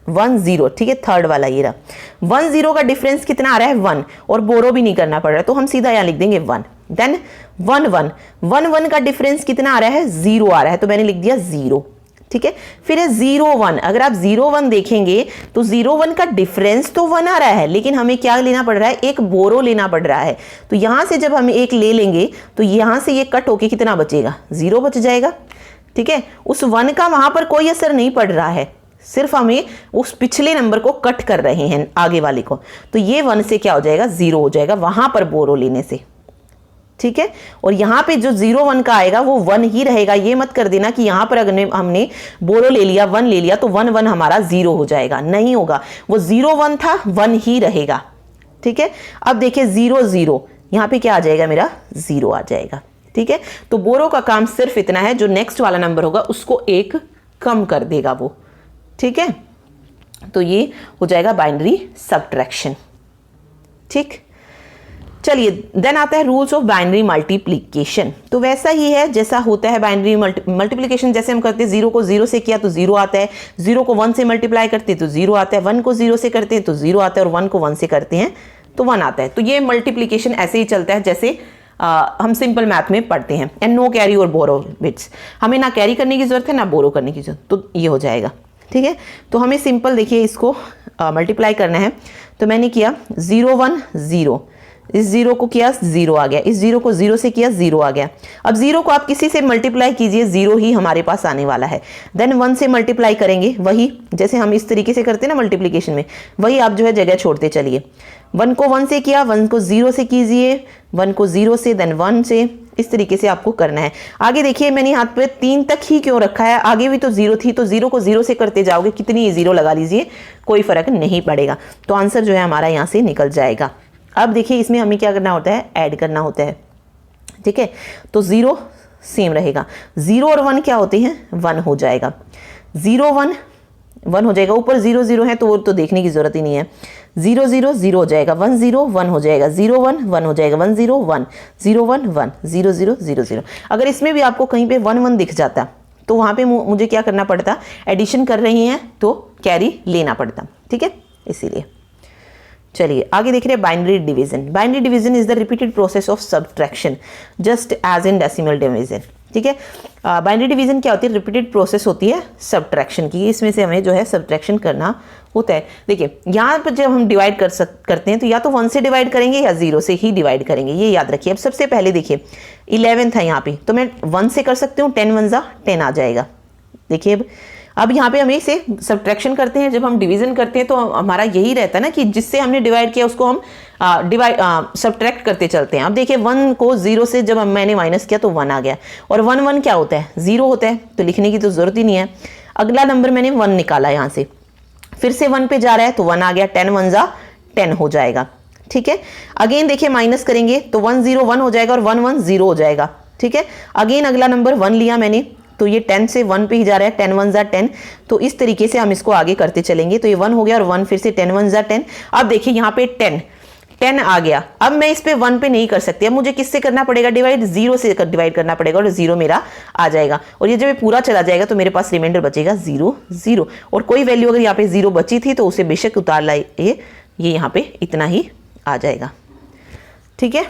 1 0, ठीक है, थर्ड वाला ये रहा, 1 0 का डिफरेंस कितना आ रहा है, 1, और बोरो भी नहीं करना पड़ रहा है, तो हम सीधा यहाँ लिख देंगे 1। देन 1 1 1 1 का डिफरेंस कितना आ रहा है, 0 आ रहा है, तो मैंने लिख दिया 0। ठीक है, फिर है 0 1, अगर आप 0 1 देखेंगे तो 0 1 का डिफरेंस तो 1 आ रहा है, लेकिन हमें क्या लेना पड़ रहा है, एक बोरो लेना पड़ रहा है। तो यहां से जब हम एक ले लेंगे तो यहां से ये कट होके कितना बचेगा, 0 बच जाएगा। ठीक है, उस 1 का वहां पर कोई असर नहीं पड़ रहा है, सिर्फ हमें उस पिछले नंबर को कट कर रहे हैं आगे वाले को, तो ये 1 से क्या हो जाएगा, 0 हो जाएगा वहां पर बोरो लेने से। ठीक है, और यहाँ पे जो 0 1 का आएगा वो 1 ही रहेगा। ये मत कर देना कि यहाँ पर अगर हमने बोरो ले लिया, 1 ले लिया तो 1 1 हमारा 0 हो जाएगा, नहीं होगा, वो 0 1 था, 1 ही रहेगा। ठीक है, अब देखिए 0 0, यहाँ पे क्या आ जाएगा, मेरा 0 आ जाएगा। ठीक है, तो बोरो का काम सिर्फ इतना है, जो नेक्स्ट वाला नंबर होगा उसको एक कम कर देगा वो। ठीक है, तो ये हो जाएगा बाइनरी सब्ट्रैक्शन। ठीक, चलिए देन आता है रूल्स ऑफ बाइनरी मल्टीप्लिकेशन। तो वैसा ही है जैसा होता है बाइनरी मल्टीप्लिकेशन, जैसे हम करते हैं 0 को 0 से किया तो 0 आता है, 0 को 1 से मल्टीप्लाई करते हैं तो 0 आता है, 1 को 0 से करते हैं तो 0 आता है, और 1 को 1 से करते हैं तो 1 आता है। तो ये मल्टीप्लिकेशन ऐसे ही चलता है जैसे हम सिंपल मैथ में पढ़ते हैं। एंड नो कैरी और बोरो बिट्स, हमें ना कैरी करने की जरूरत है ना बोरो करने की जरूरत, तो ये हो जाएगा। ठीक है, तो हमें सिंपल देखिए इसको मल्टीप्लाई करना है। तो मैंने किया 0 1 0, इस 0 को किया 0 आ गया, इस 0 को 0 से किया 0 आ गया। अब 0 को आप किसी से मल्टीप्लाई कीजिए, 0 ही हमारे पास आने वाला है। देन 1 से मल्टीप्लाई करेंगे, वही जैसे हम इस तरीके से करते हैं ना मल्टीप्लिकेशन में, वही आप जो है जगह छोड़ते चलिए। 1 को 1 से किया, 1 को 0 से कीजिए, 1 को 0 से, देन 1 से, इस तरीके से आपको करना है। आगे देखिए मैंने हाथ पे 3 तक ही क्यों रखा है, आगे भी तो 0 थी, तो 0 को 0 से करते जाओगे, कितनी ही 0 लगा लीजिए, कोई फर्क नहीं पड़ेगा। तो आंसर जो है हमारा यहाँ से निकल जाएगा। अब देखिए इसमें हमें क्या करना होता है, ऐड करना होता है। ठीक है, तो 0 सेम रहेगा, 0 और 1 क्या होते हैं, 1 हो जाएगा, 0 1 1 हो जाएगा, ऊपर 0 0 है तो वो तो देखने की जरूरत ही नहीं है। 0 0 0 हो जाएगा, 1 0 1 हो जाएगा, 0 1 1 हो जाएगा, 1 0 1 0 1 1 0 0 0 0। अगर इसमें भी आपको कहीं पे 1 1 दिख जाता तो वहाँ पे मुझे क्या करना पड़ता, एडिशन कर रही हैं तो कैरी लेना पड़ता, ठीक है, इसीलिए। चलिए आगे देख रहे हैं binary division. Binary division is the repeated process of subtraction just as in decimal division, ठीक है। बाइनरी डिवीजन क्या होती है, रिपीटेड प्रोसेस होती है सब्ट्रैक्शन की, इसमें से हमें जो है सब्ट्रैक्शन करना होता है। देखिए यहाँ पर जब हम डिवाइड करते हैं तो या तो 1 से डिवाइड करेंगे या 0 से ही डिवाइड करेंगे, ये याद रखिए। अब सबसे पहले देखिए 11 था यहाँ पे, तो मैं 1 से कर सकती हूँ, 10 1 10 आ जाएगा। देखिए अब यहाँ पे हमें इसे सब्ट्रैक्शन करते हैं, जब हम डिवीजन करते हैं तो हमारा यही रहता है ना कि जिससे हमने डिवाइड किया उसको हम सब्ट्रैक्ट करते चलते हैं। अब देखिए 1 को 0 से जब मैंने माइनस किया तो 1 आ गया, और 1 1 क्या होता है, 0 होता है, तो लिखने की तो जरूरत ही नहीं है। अगला नंबर मैंने 1 निकाला यहाँ से, फिर से 1 पे जा रहा है तो 1 आ गया, 10 1 10 हो जाएगा, ठीक है। अगेन देखिए माइनस करेंगे तो 1 0 1 हो जाएगा और 1 1 0 हो जाएगा, ठीक है। अगेन अगला नंबर 1 लिया मैंने, तो ये 10 से 1 पे ही जा रहा है, 10 1 10, तो इस तरीके से हम इसको आगे करते चलेंगे। तो ये 1 हो गया और 1 फिर से 10 1 10। अब देखिए यहाँ पे 10 आ गया। अब मैं इस पे 1 पे नहीं कर सकती, अब मुझे किससे करना पड़ेगा डिवाइड, 0 से डिवाइड करना पड़ेगा, और 0 मेरा आ जाएगा। और ये जब पूरा चला जाएगा तो मेरे पास रिमाइंडर बचेगा 0 0, और कोई वैल्यू अगर यहाँ पे 0 बची थी तो उसे बेशक उतार लाइए, ये यहाँ पे इतना ही आ जाएगा, ठीक है।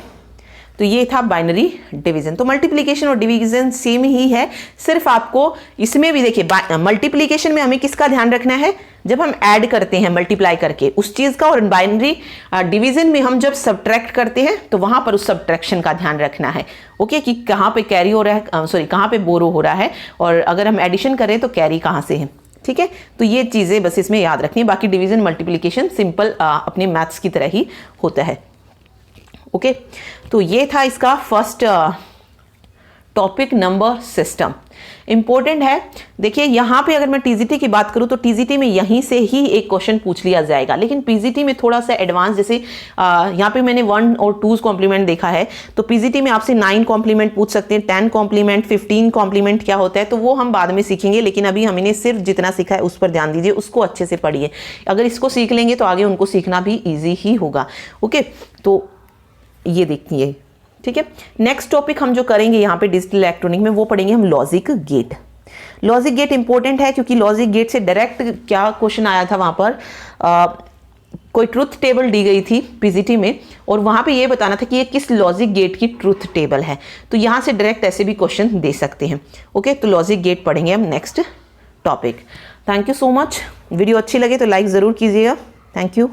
तो ये था बाइनरी डिवीजन। तो मल्टीप्लिकेशन और डिवीजन सेम ही है, सिर्फ आपको इसमें भी देखिए मल्टीप्लिकेशन में हमें किसका ध्यान रखना है, जब हम ऐड करते हैं मल्टीप्लाई करके उस चीज का, और बाइनरी डिवीजन में हम जब सब्ट्रैक्ट करते हैं तो वहां पर उस सब्ट्रैक्शन का ध्यान रखना है, ओके, कि कहाँ पे कैरी हो रहा है, सॉरी कहाँ पे बोरो हो रहा है, और अगर हम एडिशन करें तो कैरी कहाँ से है, ठीक है। तो ये चीजें बस इसमें याद रखनी है, बाकी डिवीजन मल्टीप्लिकेशन सिंपल अपने मैथ्स की तरह ही होता है, ओके। तो ये था इसका first topic, number system important है। देखिए यहाँ पे अगर मैं टीजीटी की बात करूँ तो टीजीटी में यहीं से ही एक क्वेश्चन पूछ लिया जाएगा, लेकिन पीजीटी में थोड़ा सा एडवांस, जैसे यहाँ पे मैंने 1 और 2 कॉम्प्लीमेंट देखा है, तो पीजीटी में आपसे 9 कॉम्प्लीमेंट पूछ सकते हैं, 10 कॉम्प्लीमेंट, 15 कॉम्प्लीमेंट क्या होता है, तो वो हम बाद में सीखेंगे। लेकिन अभी हमने सिर्फ जितना सीखा है उस पर ध्यान दीजिए, उसको अच्छे से पढ़िए। अगर इसको सीख लेंगे तो आगे उनको सीखना भी ईजी ही होगा, ओके। तो ये देखिए, ठीक है। नेक्स्ट टॉपिक हम जो करेंगे यहाँ पे डिजिटल इलेक्ट्रॉनिक में, वो पढ़ेंगे हम logic gate. Logic gate important है क्योंकि लॉजिक गेट से डायरेक्ट क्या क्वेश्चन आया था, वहां पर कोई ट्रुथ टेबल दी गई थी पीजीटी में, और वहां पे ये बताना था कि ये किस लॉजिक गेट की ट्रुथ टेबल है, तो यहां से डायरेक्ट ऐसे भी क्वेश्चन दे सकते हैं, ओके। तो लॉजिक गेट पढ़ेंगे हम next topic. Thank you so much. Video अच्छी लगे तो लाइक जरूर कीजिएगा। Thank you.